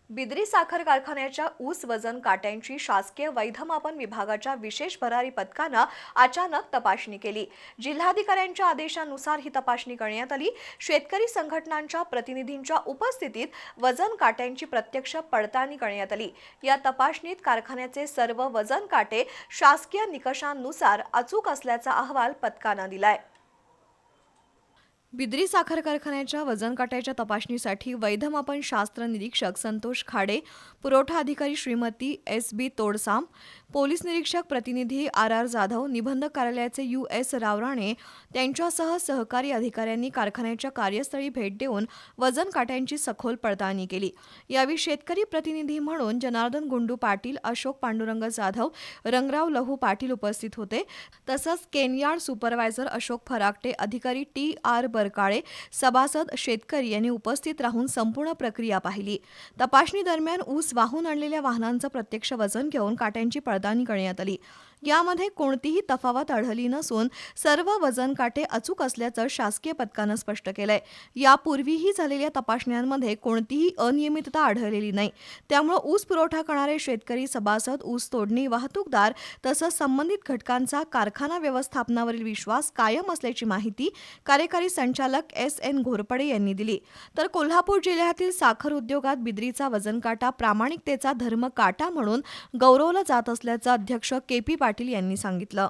बिद्री साखर कारखान्याच्या ऊस वजन काट्यांची शासकीय वैधमापन विभागाच्या विशेष भरारी पथकानं अचानक तपासणी केली। जिल्हाधिकाऱ्यांच्या आदेशानुसार ही तपासणी करण्यात आली। शेतकरी संघटनांच्या प्रतिनिधींच्या उपस्थितीत वजन काट्यांची प्रत्यक्ष पडताळणी करण्यात आली। या तपासणीत कारखान्याचे सर्व वजन काटे शासकीय निकषांनुसार अचूक असल्याचा अहवाल पथकानं दिलाय। बिद्री साखर कारखान्याच्या वजन काट्याच्या तपासणीसाठी वैधमापन शास्त्र निरीक्षक संतोष खाडे, पुरवठा अधिकारी श्रीमती एस.बी. तोडसाम, पोलीस निरीक्षक प्रतिनिधी आर. जाधव, निबंधक कार्यालयाचे यू.एस. रावराणे त्यांच्यासह सहकारी अधिकाऱ्यांनी कारखान्याच्या कार्यस्थळी भेट देऊन वजन काट्यांची सखोल पडताळणी केली। यावेळी शेतकरी प्रतिनिधी म्हणून जनार्दन गुंडू पाटील, अशोक पांडुरंग जाधव, रंगराव लहू पाटील उपस्थित होते। तसंच केनयार्ड सुपरवायझर अशोक फराकटे, अधिकारी टी.आर. बरकाळे, सभासद, शेतकरी यांनी उपस्थित राहून संपूर्ण प्रक्रिया पाहिली। तपासणी दरम्यान ऊस वाहून आणलेल्या वाहनांचं प्रत्यक्ष वजन घेऊन काट्यांची पडताळणी करण्यात आली। यामध्ये कोणतीही तफावत आढळली नसून सर्व वजन काटे अचूक असल्याचं शासकीय पथकानं स्पष्ट केलंय। यापूर्वीही झालेल्या तपासण्यांमध्ये कोणतीही अनियमितता आढळलेली नाही। त्यामुळे ऊस पुरवठा करणारे शेतकरी, सभासद, ऊस तोडणी, वाहतूकदार तसंच संबंधित घटकांचा कारखाना व्यवस्थापनावरील विश्वास कायम असल्याची माहिती कार्यकारी संचालक एस.एन. घोरपडे यांनी दिली। तर कोल्हापूर जिल्ह्यातील साखर उद्योगात बिद्रीचा वजन काटा प्रामाणिकतेचा धर्म काटा म्हणून गौरवला जात असल्याचं अध्यक्ष के.पी. पाटील यांनी सांगितलं।